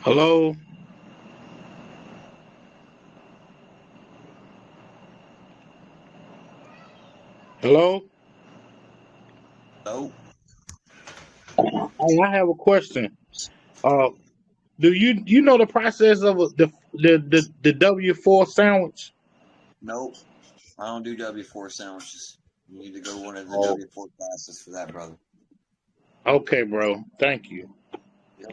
Hello, hello. Oh, Hey, I have a question. Uh, do you know the process of the W4 sandwich? nope. I don't do W4 sandwiches. You need to go to one of the Oh, W4 classes for that, brother. okay, bro. Thank you. Yep.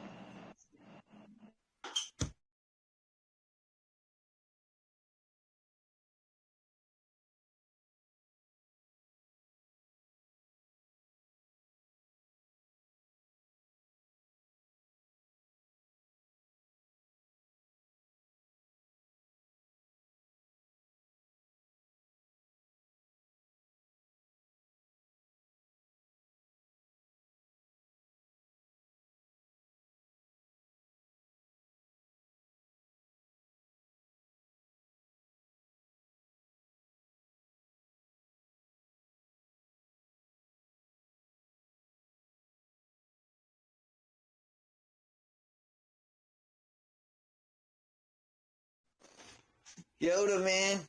Yoda, man,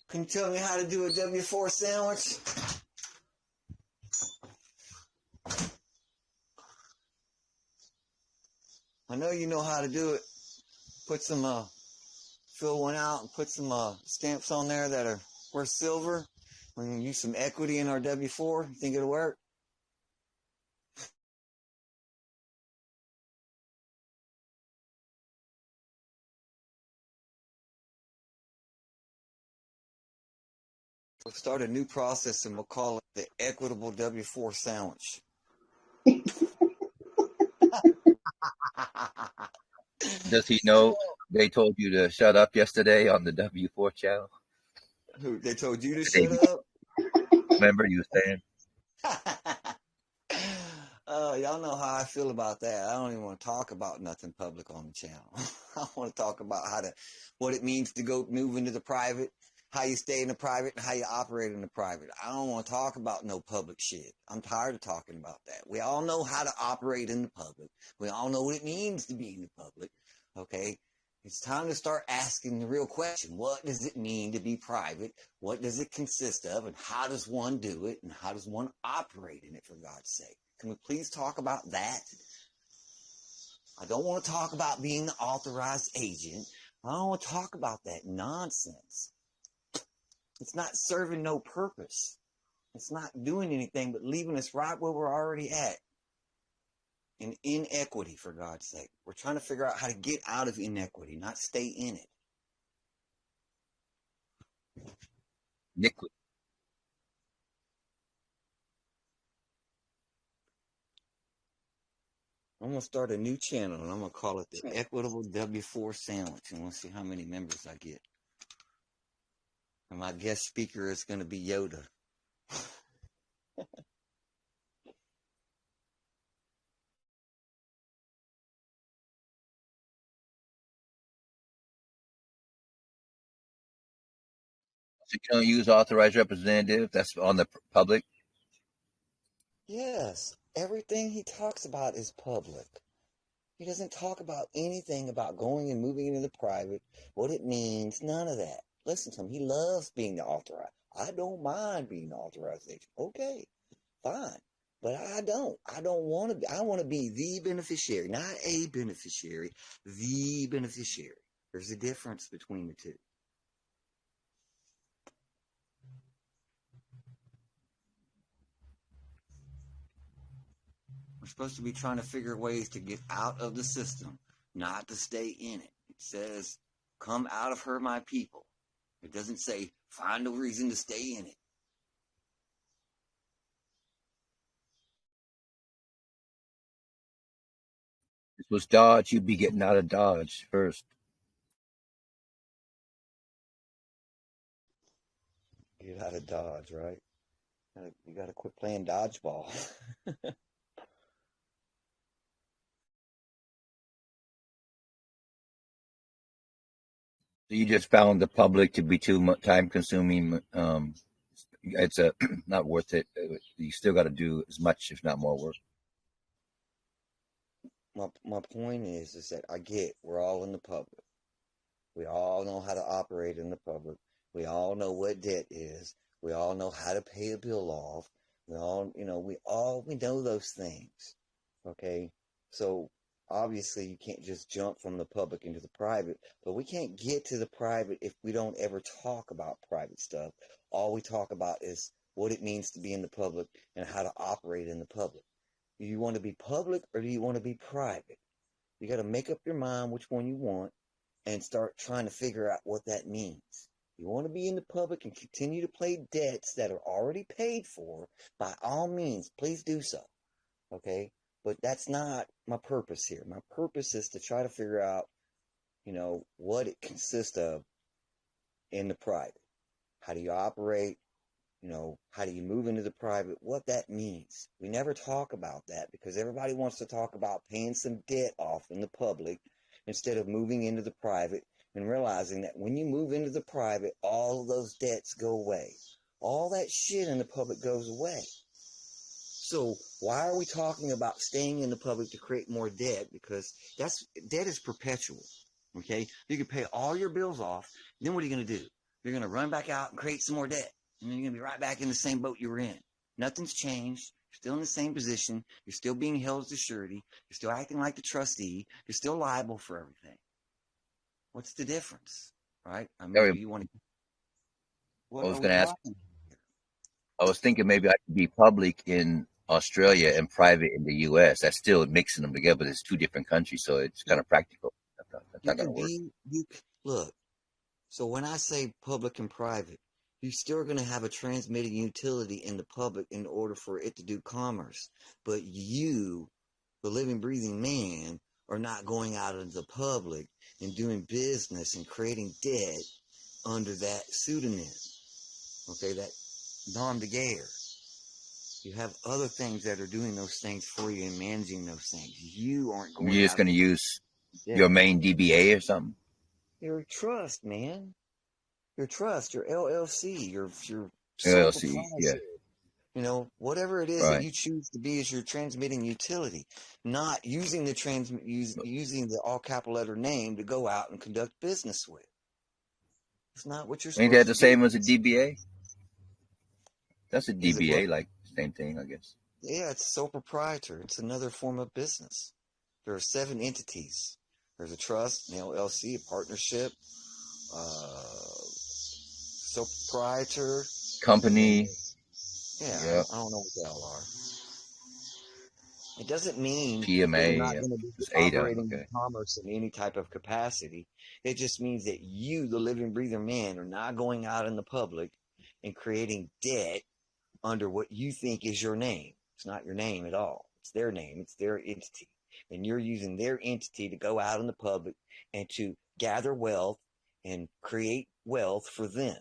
can you tell me how to do a W4 sandwich? I know you know how to do it. Put some, fill one out and put some stamps on there that are worth silver. We can use some equity in our W4. You think it'll work? We'll start a new process and we'll call it the Equitable W4 Sandwich. Does he know they told you to shut up yesterday on the W4 channel? Who, they told you to The day shut before. up? Remember you were saying? Y'all know how I feel about that. I don't even want to talk about nothing public on the channel. I want to talk about what it means to go move into the private, how you stay in the private, and how you operate in the private. I don't want to talk about no public shit. I'm tired of talking about that. We all know how to operate in the public. We all know what it means to be in the public. Okay. It's time to start asking the real question. What does it mean to be private? What does it consist of? And how does one do it? And how does one operate in it, for God's sake? Can we please talk about that? I don't want to talk about being the authorized agent. I don't want to talk about that nonsense. It's not serving no purpose. It's not doing anything but leaving us right where we're already at. In inequity, for God's sake. We're trying to figure out how to get out of inequity, not stay in it. Liquid. I'm going to start a new channel and I'm going to call it the Equitable W4 Sandwich. And we'll see how many members I get. And my guest speaker is going to be Yoda. So you don't use authorized representative? That's on the public? Yes, everything he talks about is public. He doesn't talk about anything about going and moving into the private, what it means, none of that. Listen to him. He loves being the authorized. I don't mind being the authorized agent. Okay, fine. But I don't. I don't want to be. I want to be the beneficiary, not a beneficiary, the beneficiary. There's a difference between the two. We're supposed to be trying to figure ways to get out of the system, not to stay in it. It says, come out of her, my people. It doesn't say, find a reason to stay in it. This was Dodge. You'd be getting out of Dodge first. Get out of Dodge, right? You gotta quit playing dodgeball. So you just found the public to be too time consuming. It's not worth it. You still got to do as much, if not more work. my point is that I get we're all in the public. We all know how to operate in the public. We all know what debt is. We all know how to pay a bill off. We know those things. Okay? So obviously you can't just jump from the public into the private, but we can't get to the private if we don't ever talk about private stuff. All we talk about is what it means to be in the public and how to operate in the public. Do you want to be public or do you want to be private? You got to make up your mind which one you want and start trying to figure out what that means. You want to be in the public and continue to pay debts that are already paid for, by all means, please do so. Okay? But that's not my purpose here. My purpose is to try to figure out, what it consists of in the private. How do you operate? How do you move into the private? What that means. We never talk about that because everybody wants to talk about paying some debt off in the public instead of moving into the private and realizing that when you move into the private, all of those debts go away. All that shit in the public goes away. So why are we talking about staying in the public to create more debt? Because debt is perpetual. Okay? You can pay all your bills off. Then what are you going to do? You're going to run back out and create some more debt. And then you're going to be right back in the same boat you were in. Nothing's changed. You're still in the same position. You're still being held as a surety. You're still acting like the trustee. You're still liable for everything. What's the difference? Right? I mean, do you want to... What I was are going we to ask, talking? I was thinking maybe I could be public in Australia and private in the US. That's still mixing them together, but it's two different countries, so it's kind of practical. That's You not going can to work. look. So when I say public and private, you're still going to have a transmitting utility in the public in order for it to do commerce. But you, the living, breathing man, are not going out into the public and doing business and creating debt under that pseudonym. Okay, that nom de guerre. You have other things that are doing those things for you and managing those things. You aren't going You're just out going to and use debt. your main DBA or something? Your trust, man. Your trust, your LLC, your sole LLC, yeah, proprietor. Whatever it is that right. you choose to be as your transmitting utility, not using using the all capital letter name to go out and conduct business with. It's not what you're Ain't that supposed the to do. same as a DBA? That's a Is it what? DBA, like same thing, I guess. Yeah, it's sole proprietor. It's another form of business. There are 7 entities. There's a trust, an LLC, a partnership, sole proprietor. Company, Yeah, yeah, I don't know what they all are. It doesn't mean that you're PMA, not yeah. going to be It's ADA, operating in okay. commerce in any type of capacity. It just means that you, the living, breathing man, are not going out in the public and creating debt under what you think is your name. It's not your name at all. It's their name. It's their entity. And you're using their entity to go out in the public and to gather wealth and create wealth for them,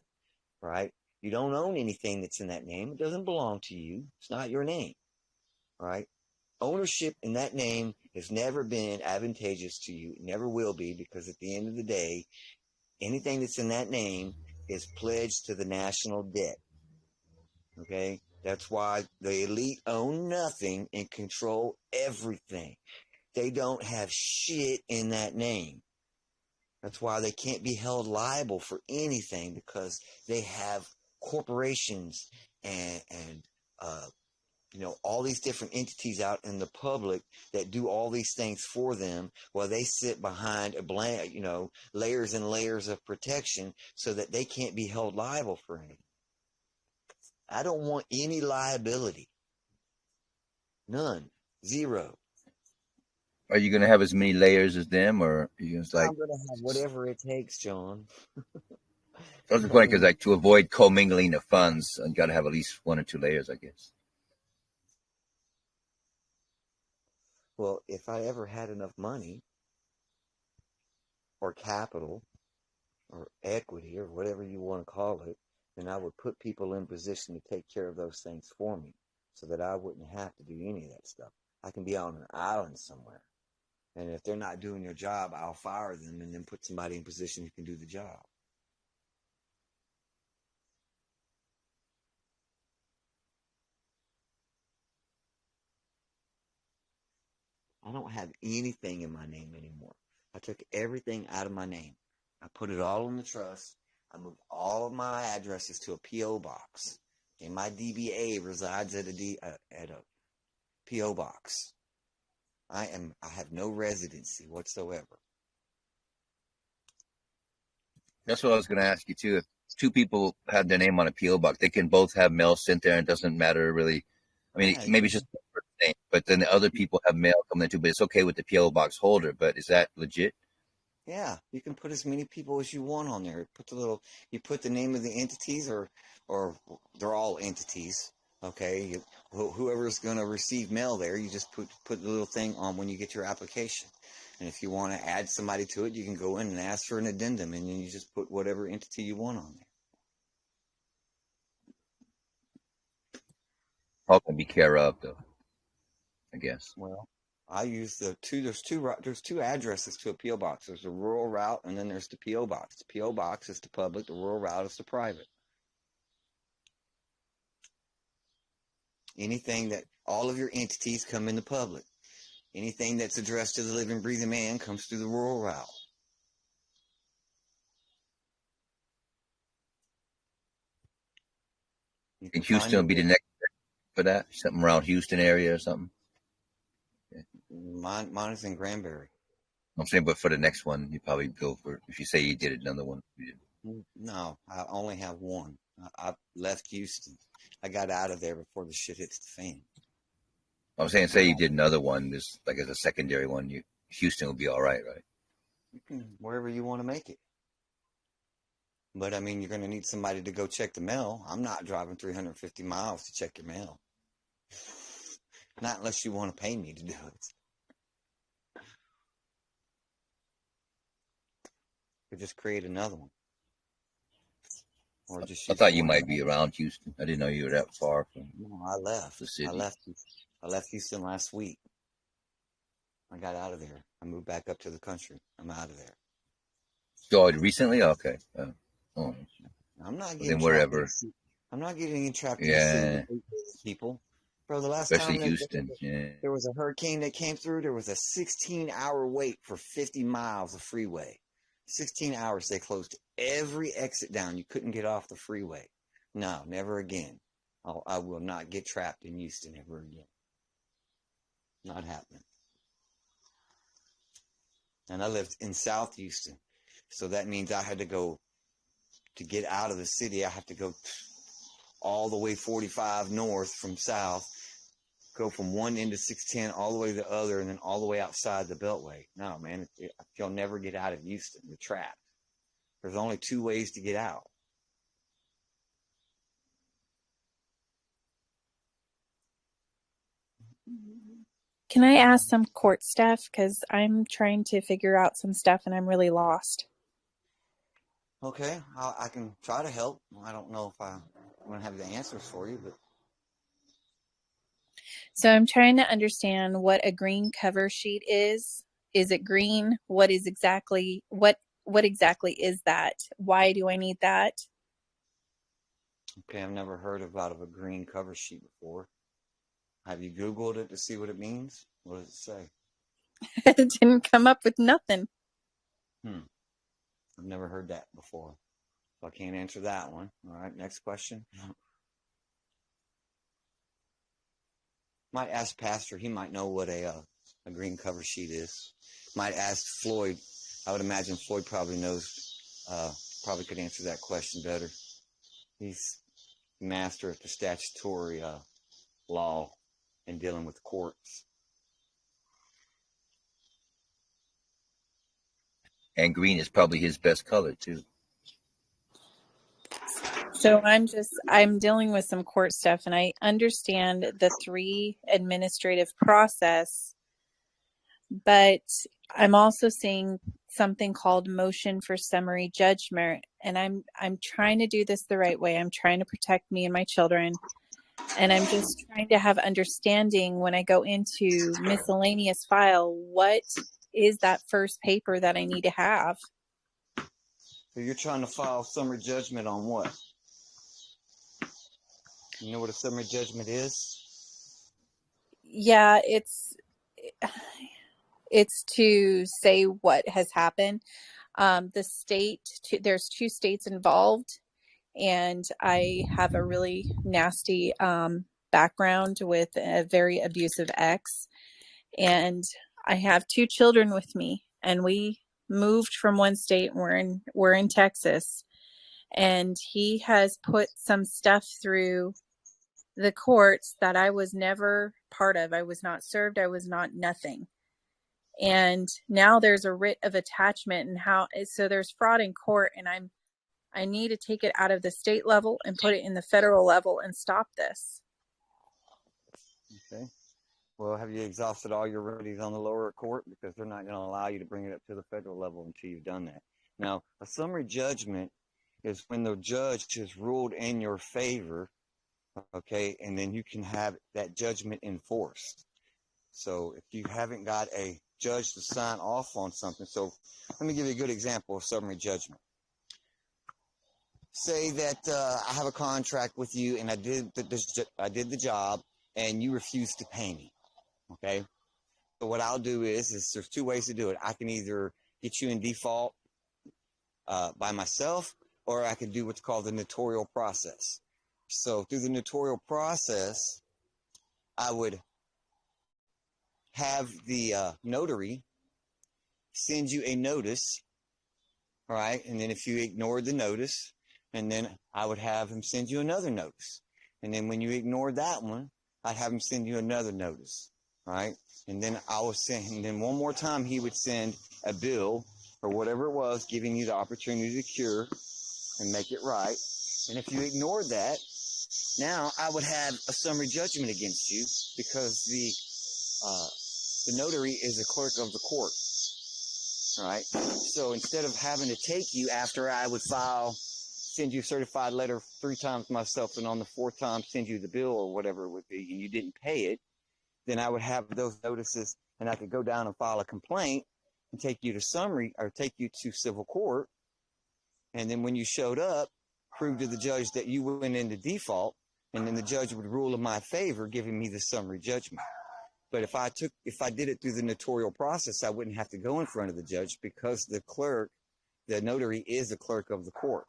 right? You don't own anything that's in that name. It doesn't belong to you. It's not your name, right? Ownership in that name has never been advantageous to you. It never will be, because at the end of the day, anything that's in that name is pledged to the national debt. Okay? That's why the elite own nothing and control everything. They don't have shit in that name. That's why they can't be held liable for anything, because they have corporations and all these different entities out in the public that do all these things for them, while they sit behind layers and layers of protection so that they can't be held liable for anything. I don't want any liability. None. Zero. Are you going to have as many layers as them, or are you just like... I'm going to have whatever it takes, John. That's the point, because like to avoid commingling of funds, you got to have at least 1 or 2 layers, I guess. Well, if I ever had enough money or capital or equity or whatever you want to call it, then I would put people in position to take care of those things for me so that I wouldn't have to do any of that stuff. I can be on an island somewhere. And if they're not doing their job, I'll fire them and then put somebody in position who can do the job. I don't have anything in my name anymore. I took everything out of my name. I put it all in the trust. I moved all of my addresses to a P.O. box. And my DBA resides at a P.O. box. I have no residency whatsoever. That's what I was going to ask you too. If two people have their name on a PO box, they can both have mail sent there, and it doesn't matter really. I mean, Yeah, maybe it's just the first name, but then the other people have mail coming in too. But it's okay with the PO box holder. But is that legit? yeah, you can put as many people as you want on there. You put the name of the entities, or they're all entities. Okay, whoever's going to receive mail there, you just put the little thing on when you get your application. And if you want to add somebody to it, you can go in and ask for an addendum, and then you just put whatever entity you want on there. All can be care of, though, I guess. Well, I use there's two addresses to a PO box. There's the rural route, and then there's the PO box. The PO box is the public. The rural route is the private. Anything that all of your entities come in the public. Anything that's addressed to the living, breathing man comes through the rural route. You And can find Houston will be the next for that. Something around Houston area or something. mine is in Granbury. I'm saying, but for the next one, you probably go for. If you say you did another one, No, I only have one. I left Houston. I got out of there before the shit hits the fan. I'm saying, say you did another one, this like as a secondary one, Houston will be all right, right? You can wherever you want to make it. But I mean, you're going to need somebody to go check the mail. I'm not driving 350 miles to check your mail. Not unless you want to pay me to do it. Or just create another one. Or just I thought you might be around Houston. I didn't know you were that far from. No, I left. The city. I left Houston last week. I got out of there. I moved back up to the country. I'm out of there. So recently, okay. I'm not getting wherever. I'm not getting entrapped in people. Bro, the last especially time Houston. There was a hurricane that came through. There was a 16-hour wait for 50 miles of freeway. 16 hours. They closed every exit down. You couldn't get off the freeway. No, never again. I will not get trapped in Houston ever again. Not happening. And I lived in South Houston. So that means I had to go, to get out of the city, I have to go all the way 45 north from south, go from one end of 610 all the way to the other, and then all the way outside the Beltway. No, man, you'll never get out of Houston. You're trapped. There's only two ways to get out. Can I ask some court stuff? Because I'm trying to figure out some stuff and I'm really lost. Okay, I can try to help. I don't know if I'm going to have the answers for you, but. So I'm trying to understand what a green cover sheet is. Is it green? What exactly is that? Why do I need that? Okay, I've never heard about a green cover sheet before. Have you Googled it to see what it means? What does it say? It didn't come up with nothing. I've never heard that before. So I can't answer that one. All right, next question. Might ask Pastor. He might know what a green cover sheet is. Might ask Floyd. I would imagine Floyd probably knows, probably could answer that question better. He's master at the statutory law and dealing with courts. And green is probably his best color too. So I'm dealing with some court stuff, and I understand the 3 administrative process, but I'm also seeing something called motion for summary judgment, and I'm trying to do this the right way. I'm trying to protect me and my children, and I'm just trying to have understanding when I go into miscellaneous file, what is that first paper that I need to have? So you're trying to file summary judgment on what? You know what a summary judgment is? Yeah, It's to say what has happened. There's two states involved, and I have a really nasty background with a very abusive ex, and I have two children with me, and we moved from one state, and we're in Texas, and he has put some stuff through the courts that I was never part of. I was not served. I was not nothing. And now there's a writ of attachment, and so there's fraud in court, and I need to take it out of the state level and put it in the federal level and stop this. Okay. Well, have you exhausted all your remedies on the lower court? Because they're not going to allow you to bring it up to the federal level until you've done that. Now, a summary judgment is when the judge has ruled in your favor, okay, and then you can have that judgment enforced. So if you haven't got a judge to sign off on something, so let me give you a good example of summary judgment. Say that I have a contract with you, and I did the job, and you refuse to pay me. Okay. So what I'll do is there's two ways to do it. I can either get you in default by myself, or I can do what's called the notarial process. So through the notarial process, I would have the notary send you a notice, all right? And then if you ignored the notice, and then I would have him send you another notice. And then when you ignored that one, I'd have him send you another notice, right? And then and then one more time he would send a bill or whatever it was, giving you the opportunity to cure and make it right. And if you ignored that, now I would have a summary judgment against you, because the notary is a clerk of the court, right? So instead of having to take you after I would send you a certified letter 3 times myself, and on the 4th time send you the bill or whatever it would be, and you didn't pay it, then I would have those notices, and I could go down and file a complaint and take you to summary, or take you to civil court. And then when you showed up, prove to the judge that you went into default, and then the judge would rule in my favor, giving me the summary judgment. But if I did it through the notarial process, I wouldn't have to go in front of the judge, because the notary is the clerk of the court.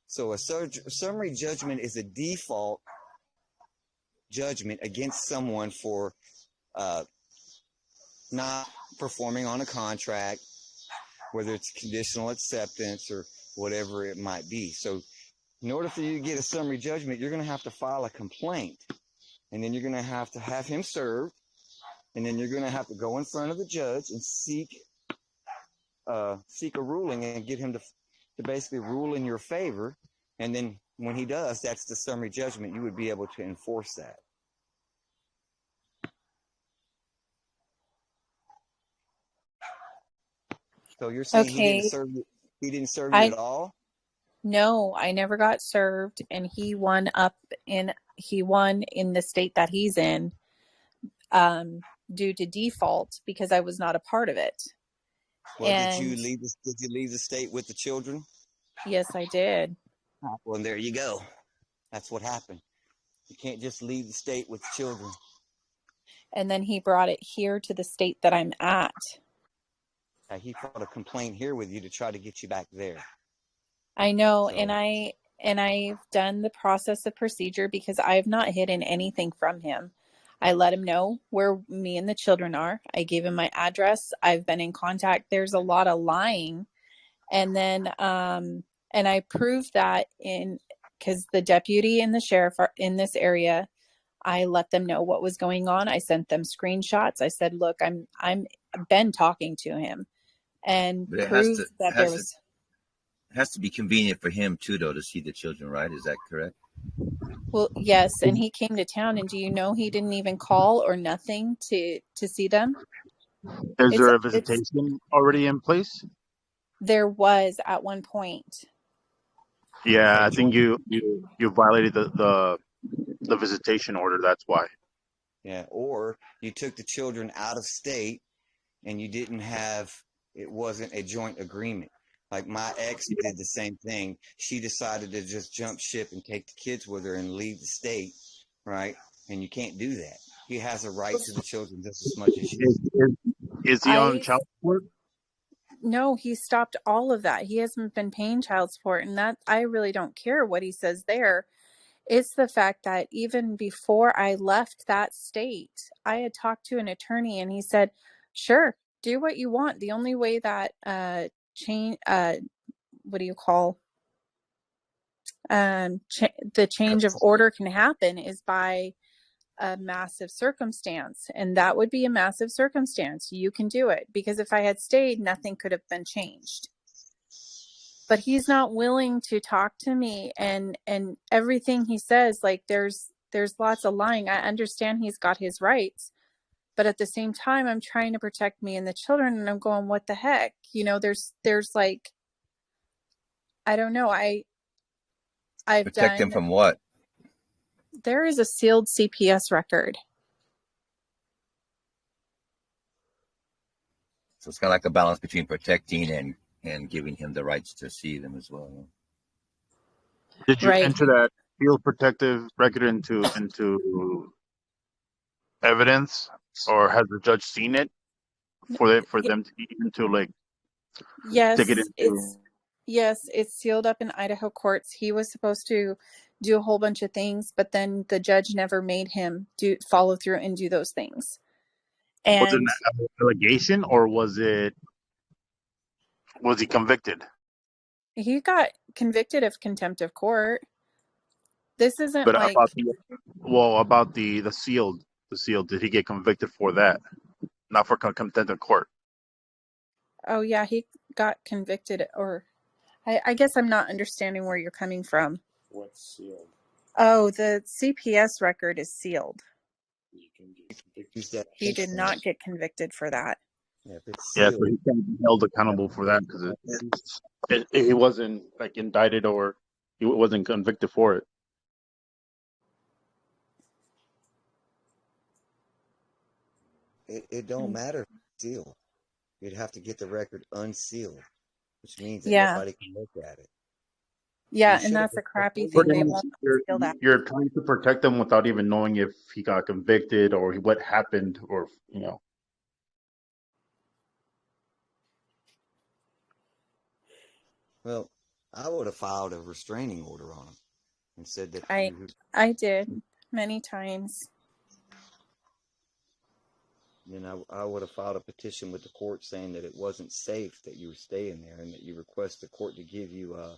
So a summary judgment is a default judgment against someone for not performing on a contract, whether it's conditional acceptance or whatever it might be. So in order for you to get a summary judgment, you're going to have to file a complaint, and then you're going to have him served, and then you're going to have to go in front of the judge and seek a ruling, and get him to basically rule in your favor. And then when he does, that's the summary judgment. You would be able to enforce that. So you're saying Okay. he didn't serve you at all? No, I never got served, and he won in the state that he's in due to default, because I was not a part of it. Well, did you leave the state with the children? Yes, I did. Well, there you go. That's what happened. You can't just leave the state with the children. And then he brought it here to the state that I'm at. He filed a complaint here with you to try to get you back there. I know, so. and I've done the process of procedure, because I have not hidden anything from him. I let him know where me and the children are. I gave him my address. I've been in contact. There's a lot of lying. And then, and I proved that because the deputy and the sheriff are in this area. I let them know what was going on. I sent them screenshots. I said, look, I'm been talking to him, and proved that there was. It has to be convenient for him too, though, to see the children, right? Is that correct? Well, yes. And he came to town, and do you know he didn't even call or nothing to see them? Is there a visitation already in place? There was at one point. Yeah, I think you violated the visitation order. That's why. Yeah, or you took the children out of state, and you didn't it wasn't a joint agreement. Like my ex did the same thing. She decided to just jump ship and take the kids with her and leave the state, right? And you can't do that. He has a right to the children just as much as you. Is he on child support? No, he stopped all of that. He hasn't been paying child support, and that I really don't care what he says there. It's the fact that even before I left that state, I had talked to an attorney, and he said, "Sure, do what you want. The only way that change, what do you call, the change of order can happen is by a massive circumstance, and that would be a massive circumstance. You can do it, because if I had stayed, nothing could have been changed." But he's not willing to talk to me, and everything he says, like there's lots of lying. I understand he's got his rights, but at the same time, I'm trying to protect me and the children, and I'm going, what the heck? You know, there's like, I don't know. I've Protect them done, from what? there is a sealed CPS record. So it's kind of like a balance between protecting and giving him the rights to see them as well. Did you Right. enter that field protective record into evidence, or has the judge seen it for them to even to like Yes, take it into? it's sealed up in Idaho courts. He was supposed to do a whole bunch of things, but then the judge never made him follow through and do those things. Was it And an allegation, or was he convicted? he got convicted of contempt of court. This isn't But like, about the sealed, did he get convicted for that? Not for contempt of court. oh yeah, he got convicted, or I guess I'm not understanding where you're coming from. What's sealed? Oh, the CPS record is sealed. You can get Use that He did not get convicted for that. Yeah, if it's Yeah, sealed, so he can't be held accountable for that because he wasn't like indicted, or he wasn't convicted for it. it don't matter if it's sealed. You'd have to get the record unsealed, which means that Yeah. nobody can look at it. Yeah, You and that's a should've- crappy Pretty thing. They much, won't you're, seal that. you're trying to protect him without even knowing if he got convicted or what happened, or Well, I would have filed a restraining order on him and said that I did many times. I would have filed a petition with the court saying that it wasn't safe that you were staying there, and that you request the court to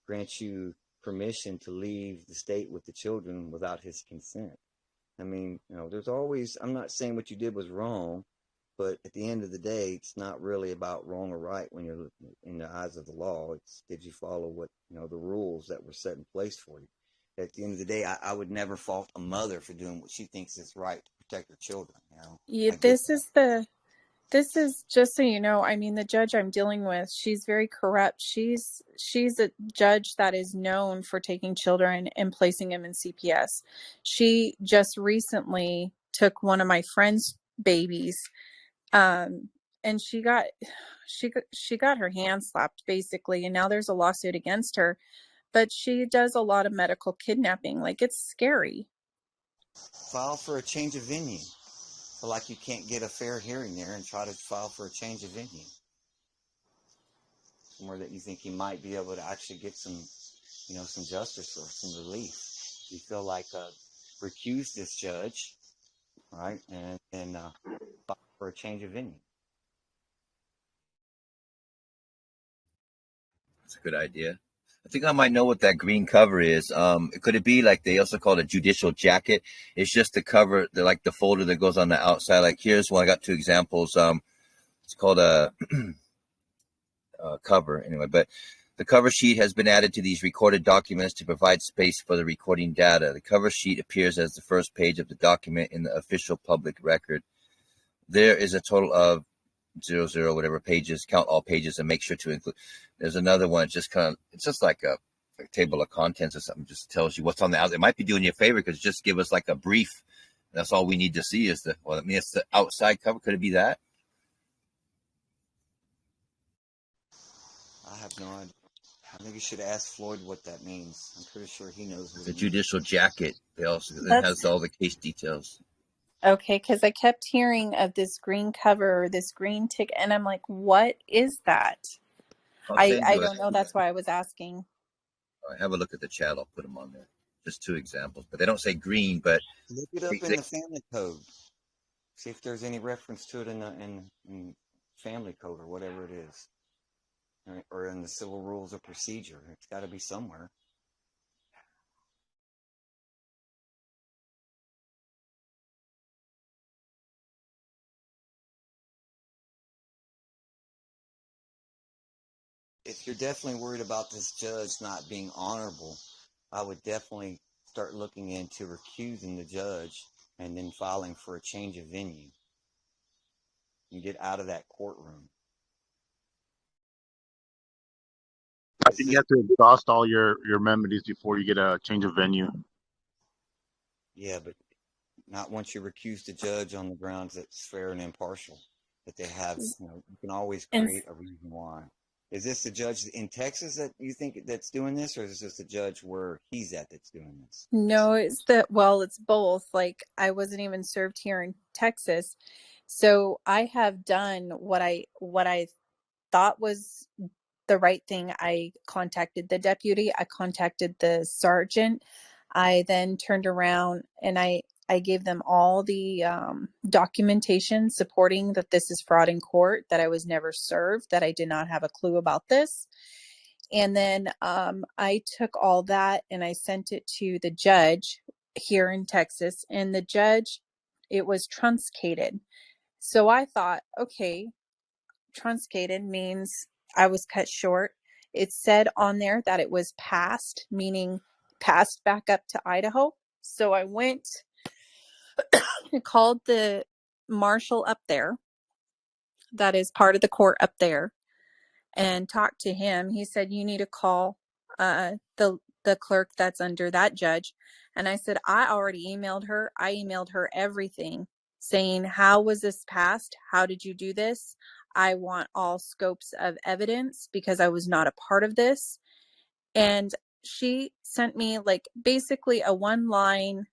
grant you permission to leave the state with the children without his consent. I mean, there's always, I'm not saying what you did was wrong, but at the end of the day, it's not really about wrong or right when you're in the eyes of the law. It's, did you follow the rules that were set in place for you? At the end of the day, I would never fault a mother for doing what she thinks is right to protect her children. Yeah, this is just so you know, I mean, the judge I'm dealing with, she's very corrupt. She's a judge that is known for taking children and placing them in CPS. She just recently took one of my friend's babies, and she got her hand slapped basically, and now there's a lawsuit against her. But she does a lot of medical kidnapping. Like, it's scary. File for a change of venue. So like you can't get a fair hearing there, and try to file for a change of venue. Somewhere that you think you might be able to actually get some justice or some relief. You feel like recuse this judge, right? And file for a change of venue. That's a good idea. I think I might know what that green cover is. Could it be like they also call it a judicial jacket? It's just the cover, like the folder that goes on the outside. Like here's one. I got two examples. It's called a cover anyway. But the cover sheet has been added to these recorded documents to provide space for the recording data. The cover sheet appears as the first page of the document in the official public record. There is a total of 00 whatever pages. Count all pages and make sure to include. There's another one. It's just like a table of contents or something. Just tells you what's on the outside. It might be doing you a favor because just give us like a brief. That's all we need to see is it's the outside cover. Could it be that? I have no idea. I think you should ask Floyd what that means. I'm pretty sure he knows what The it means. judicial jacket. It has all the case details. Okay, because I kept hearing of this green cover or this green tick, and I'm like, what is that? I'll I send I you don't know. That's why I was asking. have a look at the chat. I'll put them on there. Just two examples, but they don't say green. But Look it up in the family code. See if there's any reference to it in the in family code or whatever it is, or in the civil rules of procedure. It's got to be somewhere. If you're definitely worried about this judge not being honorable, I would definitely start looking into recusing the judge and then filing for a change of venue and get out of that courtroom. I think you have to exhaust all your remedies before you get a change of venue. Yeah, but not once you recuse the judge on the grounds that it's fair and impartial. That they have, you can always create a reason why. Is this the judge in Texas that you think that's doing this, or is this the judge where he's at that's doing this? No, it's it's both. Like, I wasn't even served here in Texas. So I have done what I thought was the right thing. I contacted the deputy, I contacted the sergeant. I then turned around and I gave them all the documentation supporting that this is fraud in court, that I was never served, that I did not have a clue about this. And then I took all that and I sent it to the judge here in Texas. And the judge, it was truncated. So I thought, okay, truncated means I was cut short. It said on there that it was passed, meaning passed back up to Idaho. So I went and called the marshal up there, that is part of the court up there, and talked to him. He said, you need to call the clerk that's under that judge. And I said, I already emailed her. I emailed her everything saying, how was this passed? How did you do this? I want all scopes of evidence because I was not a part of this. And she sent me like basically a 1-line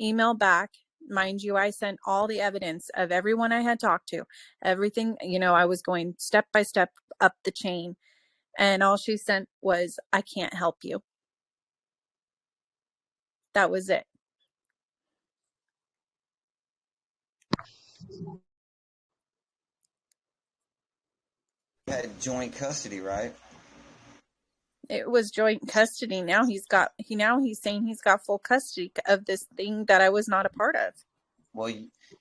email back. Mind you, I sent all the evidence of everyone I had talked to, everything, I was going step by step up the chain. And all she sent was, I can't help you. That was it. You had joint custody, right? It was joint custody. Now he's saying he's got full custody of this thing that I was not a part of. Well,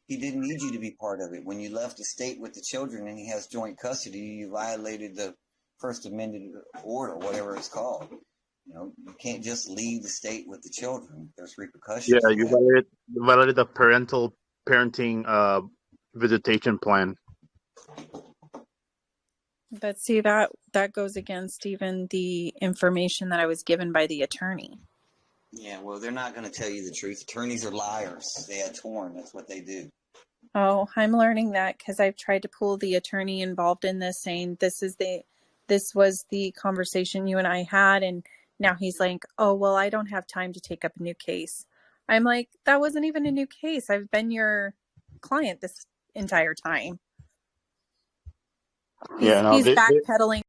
he didn't need you to be part of it. When you left the state with the children and he has joint custody, you violated the First Amendment order, whatever it's called. You can't just leave the state with the children. There's repercussions. Yeah, you violated the parenting visitation plan. But see, that goes against even the information that I was given by the attorney. Yeah, well, they're not going to tell you the truth. Attorneys are liars. They had torn. That's what they do. Oh, I'm learning that because I've tried to pull the attorney involved in this, saying this was the conversation you and I had, and now he's like, oh, well, I don't have time to take up a new case. I'm like, that wasn't even a new case. I've been your client this entire time. Yeah, no, he's backpedaling.